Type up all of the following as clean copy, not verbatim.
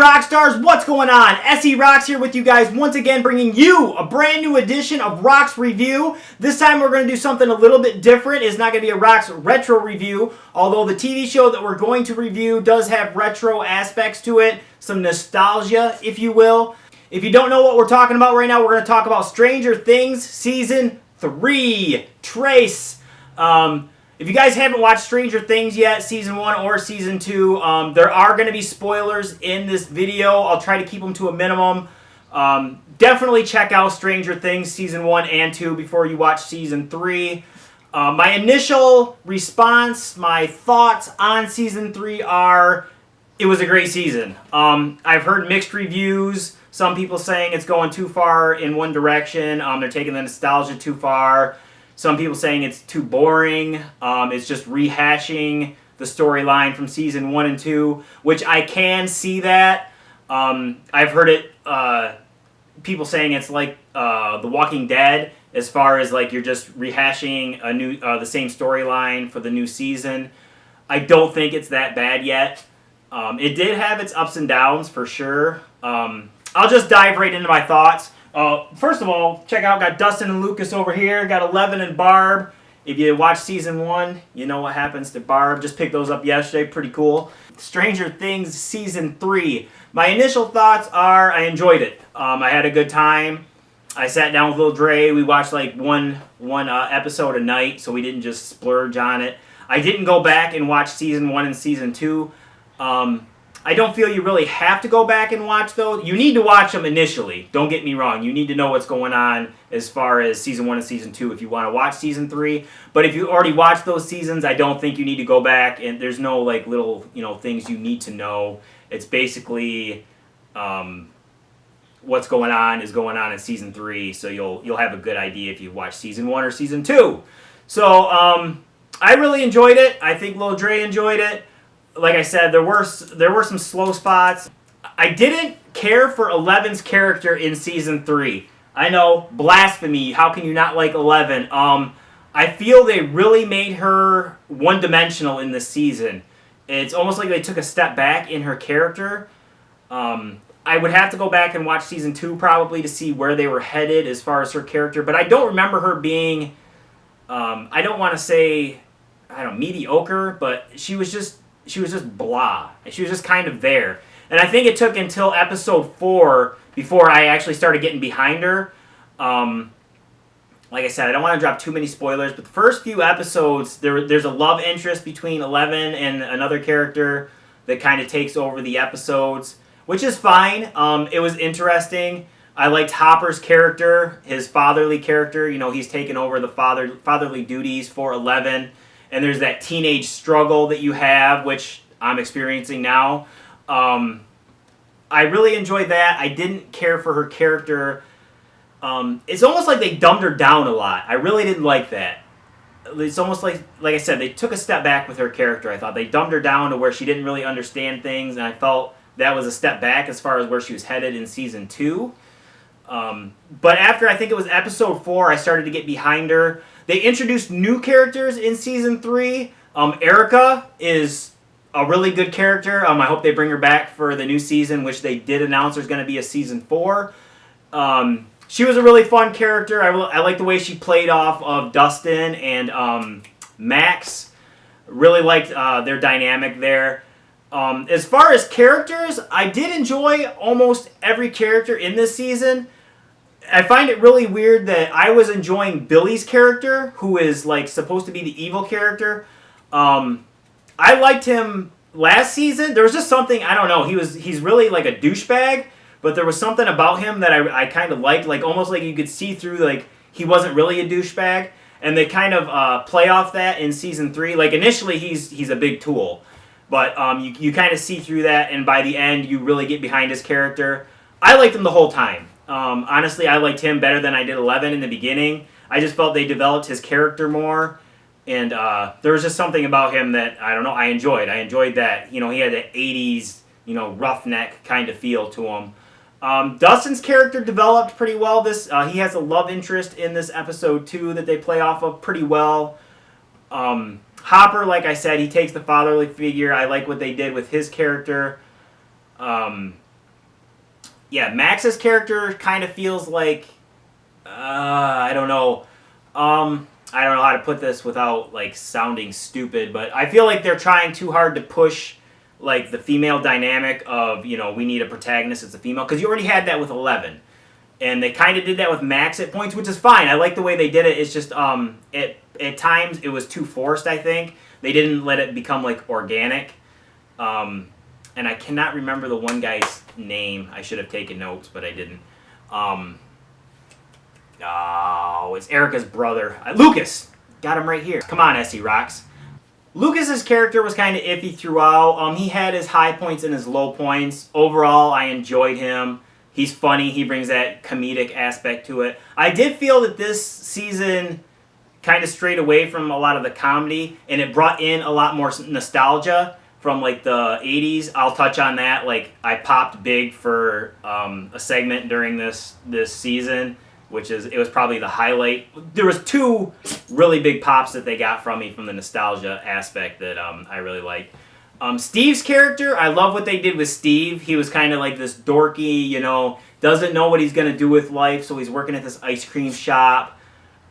rock stars, what's going on? S.E.RoxX here with you guys once again, bringing you a brand new edition of RoxX Review. This time we're going to do something a little bit different. It's not going to be a RoxX retro review, although the TV show that we're going to review does have retro aspects to it, some nostalgia, if you will. If you don't know what we're talking about right now, we're going to talk about Stranger Things Season 3, Trace. If you guys haven't watched Stranger Things yet, Season 1 or Season 2, there are going to be spoilers in this video. I'll try to keep them to a minimum. Definitely check out Stranger Things Season 1 and 2 before you watch Season 3. My initial response, my thoughts on Season 3 are, it was a great season. I've heard mixed reviews. Some people saying it's going too far in one direction. They're taking the nostalgia too far. Some people saying it's too boring. It's just rehashing the storyline from Season 1 and 2, which I can see that. I've heard it, people saying it's like The Walking Dead, as far as like you're just rehashing a new, the same storyline for the new season. I don't think it's that bad yet. It did have its ups and downs for sure. I'll just dive right into my thoughts. First of all, check out, got Dustin and Lucas over here, got 11 and Barb. If you watch Season 1, you know what happens to Barb. Just picked those up yesterday, pretty cool. Stranger Things Season 3. My initial thoughts are, I enjoyed it. I had a good time. I sat down with Lil Dre, we watched like one episode a night, so we didn't just splurge on it. I didn't go back and watch Season 1 and Season 2. I don't feel you really have to go back and watch those. You need to watch them initially. Don't get me wrong. You need to know what's going on as far as Season 1 and Season 2 if you want to watch Season 3. But if you already watched those seasons, I don't think you need to go back. And there's no like little things you need to know. It's basically what's going on is going on in Season 3. So you'll have a good idea if you watch Season 1 or Season 2. So I really enjoyed it. I think Lil Dre enjoyed it. Like I said, there were some slow spots. I didn't care for Eleven's character in Season 3. I know, blasphemy, how can you not like 11? I feel they really made her one-dimensional in this season. It's almost like they took a step back in her character. I would have to go back and watch Season 2 probably to see where they were headed as far as her character, but I don't remember her being, I don't want to say, mediocre, but she was just blah. She was just kind of there. And I think it took until episode 4 before I actually started getting behind her. Like I said, I don't want to drop too many spoilers, but the first few episodes, there's a love interest between 11 and another character that kind of takes over the episodes, which is fine. It was interesting. I liked Hopper's character, his fatherly character. He's taken over the fatherly duties for 11. And there's that teenage struggle that you have, which I'm experiencing now. I really enjoyed that. I didn't care for her character. It's almost like they dumbed her down a lot. I really didn't like that. It's almost like I said, they took a step back with her character. I thought they dumbed her down to where she didn't really understand things, and I felt that was a step back as far as where she was headed in Season 2. But after, I think it was episode 4, I started to get behind her. They introduced new characters in Season 3. Erica is a really good character. I hope they bring her back for the new season, which they did announce there's going to be a Season 4. She was a really fun character. I like the way she played off of Dustin and Max. Really liked their dynamic there. As far as characters, I did enjoy almost every character in this season. I find it really weird that I was enjoying Billy's character, who is like supposed to be the evil character. I liked him last season. There was just something, I don't know, he's really like a douchebag, but there was something about him that I kind of liked, like almost like you could see through, like he wasn't really a douchebag, and they kind of play off that in Season 3. Like initially he's a big tool, but you kind of see through that, and by the end you really get behind his character. I liked him the whole time. Honestly, I liked him better than I did 11 in the beginning. I just felt they developed his character more, and there was just something about him that, I don't know, I enjoyed. I enjoyed that, he had that 80s, roughneck kind of feel to him. Dustin's character developed pretty well. He has a love interest in this episode 2 that they play off of pretty well. Hopper, like I said, he takes the fatherly figure. I like what they did with his character. yeah, Max's character kind of feels like I don't know. I don't know how to put this without like sounding stupid, but I feel like they're trying too hard to push like the female dynamic of, you know, we need a protagonist that's a female, because you already had that with 11, and they kind of did that with Max at points, which is fine. I like the way they did it. It's just at times it was too forced. I think they didn't let it become like organic. And I cannot remember the one guy's name. I should have taken notes, but I didn't. It's Erica's brother. Lucas! Got him right here. Come on, S.E.RoxX. Lucas's character was kind of iffy throughout. He had his high points and his low points. Overall, I enjoyed him. He's funny. He brings that comedic aspect to it. I did feel that this season kind of strayed away from a lot of the comedy, and it brought in a lot more nostalgia from like the 80s. I'll touch on that. Like, I popped big for a segment during this season, which is, it was probably the highlight. There was 2 really big pops that they got from me from the nostalgia aspect that I really liked. Steve's character, I love what they did with Steve. He was kind of like this dorky, you know, doesn't know what he's going to do with life, so he's working at this ice cream shop.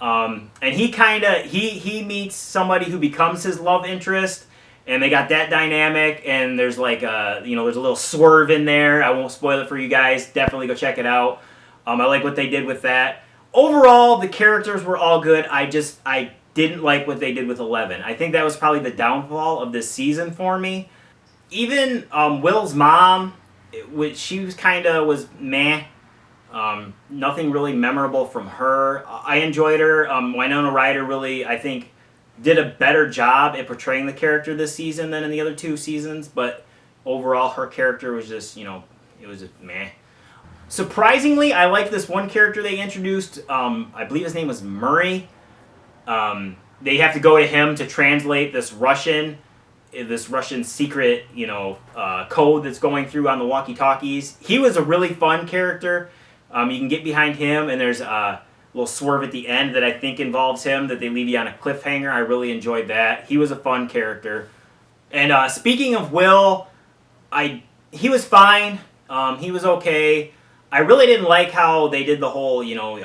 And he kind of, he meets somebody who becomes his love interest, and they got that dynamic, and there's like a, you know, there's a little swerve in there. I won't spoil it for you guys. Definitely go check it out. I like what they did with that. Overall, the characters were all good. I didn't like what they did with 11. I think that was probably the downfall of this season for me. Even Will's mom, she was kind of was meh. Nothing really memorable from her. I enjoyed her. Winona Ryder really, I think, did a better job at portraying the character this season than in the other 2 seasons. But overall, her character was just, you know, it was just meh. Surprisingly, I like this one character they introduced. I believe his name was Murray. They have to go to him to translate this Russian secret, you know, code that's going through on the walkie-talkies. He was a really fun character. You can get behind him, and there's a little swerve at the end that I think involves him, that they leave you on a cliffhanger. I really enjoyed that. He was a fun character. And speaking of Will, he was fine. He was okay. I really didn't like how they did the whole, you know,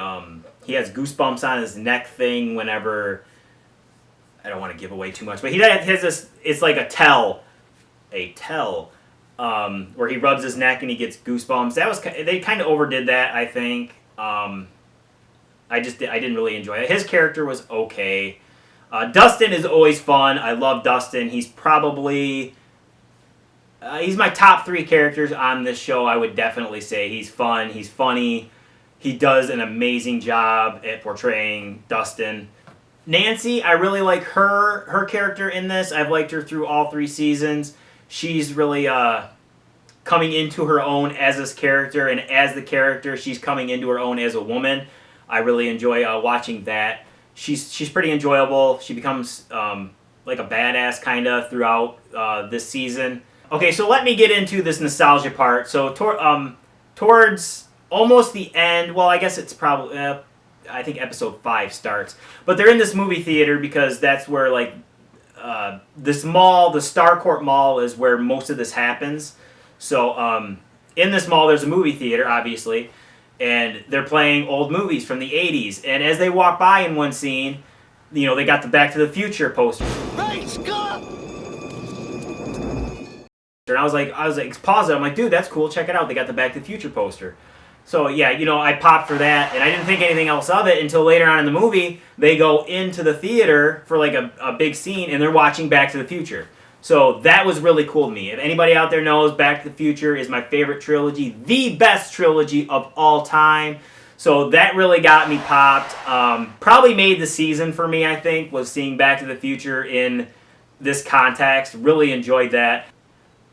he has goosebumps on his neck thing whenever, I don't want to give away too much, but he has this, it's like a tell, where he rubs his neck and he gets goosebumps. They kind of overdid that, I think. I didn't really enjoy it. His character was okay. Dustin is always fun. I love Dustin. He's probably... he's my top 3 characters on this show, I would definitely say. He's fun, he's funny, he does an amazing job at portraying Dustin. Nancy, I really like her character in this. I've liked her through all 3 seasons. She's really coming into her own as this character, and as the character, she's coming into her own as a woman. I really enjoy watching that. She's pretty enjoyable. She becomes like a badass kind of throughout this season. Okay, so let me get into this nostalgia part. So towards almost the end, well, I guess it's probably, I think episode 5 starts. But they're in this movie theater because that's where, like, this mall, the Starcourt Mall, is where most of this happens. So in this mall, there's a movie theater, obviously, and they're playing old movies from the 80s. And as they walk by in one scene, you know, they got the Back to the Future poster. Hey, Scott! And I was like, pause it. I'm like, dude, that's cool. Check it out. They got the Back to the Future poster. So yeah, you know, I popped for that, and I didn't think anything else of it until later on in the movie. They go into the theater for like a big scene, and they're watching Back to the Future. So that was really cool to me. If anybody out there knows, Back to the Future is my favorite trilogy, the best trilogy of all time. So that really got me popped. Probably made the season for me, I think, was seeing Back to the Future in this context. Really enjoyed that.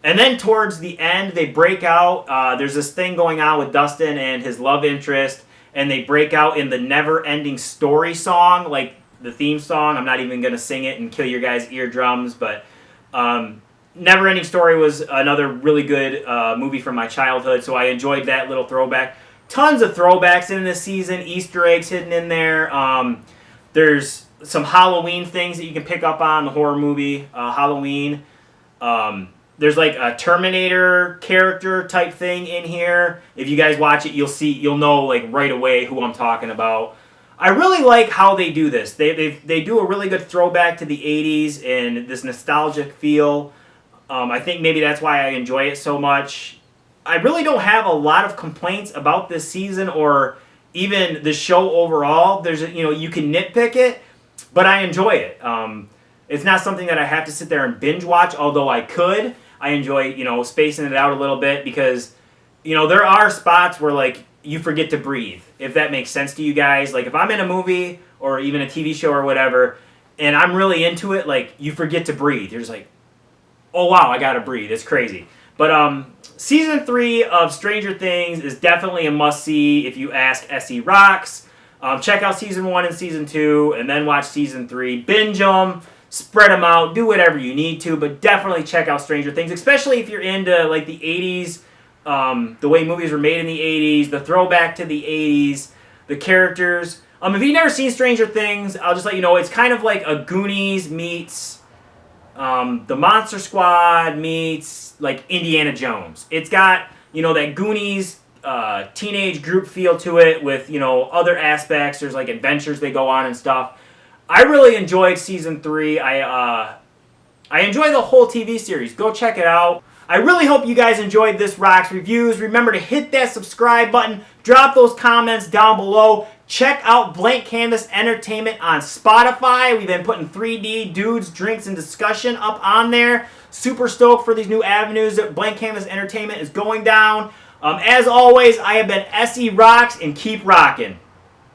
And then towards the end, they break out. There's this thing going on with Dustin and his love interest, and they break out in the Never Ending Story song, like the theme song. I'm not even going to sing it and kill your guys' eardrums, but Never Ending Story was another really good movie from my childhood, so I enjoyed that little throwback. Tons of throwbacks in this season, Easter eggs hidden in there. There's some Halloween things that you can pick up on, the horror movie Halloween. There's like a Terminator character type thing in here. If you guys watch it, you'll know like right away who I'm talking about. I really like how they do this. They do a really good throwback to the 80s and this nostalgic feel. I think maybe that's why I enjoy it so much. I really don't have a lot of complaints about this season or even the show overall. There's you can nitpick it, but I enjoy it. It's not something that I have to sit there and binge watch, although I could. I enjoy spacing it out a little bit because there are spots where like you forget to breathe, if that makes sense to you guys. Like if I'm in a movie or even a TV show or whatever, and I'm really into it, like you forget to breathe. You're just like, oh wow, I gotta breathe. It's crazy. But season 3 of Stranger Things is definitely a must-see if you ask S.E.RoxX. Check out season 1 and season 2, and then watch season 3. Binge them, spread them out, do whatever you need to, but definitely check out Stranger Things, especially if you're into like the 80s, the way movies were made in the 80s, the throwback to the 80s, the characters. If you've never seen Stranger Things, I'll just let you know it's kind of like a Goonies meets the Monster Squad meets like Indiana Jones. It's got that Goonies teenage group feel to it with other aspects. There's like adventures they go on and stuff. I really enjoyed season 3. I enjoy the whole TV series. Go check it out. I really hope you guys enjoyed this Rox Reviews. Remember to hit that subscribe button. Drop those comments down below. Check out Blank Canvas Entertainment on Spotify. We've been putting 3D dudes, drinks, and discussion up on there. Super stoked for these new avenues that Blank Canvas Entertainment is going down. As always, I have been S.E.RoxX, and keep rocking.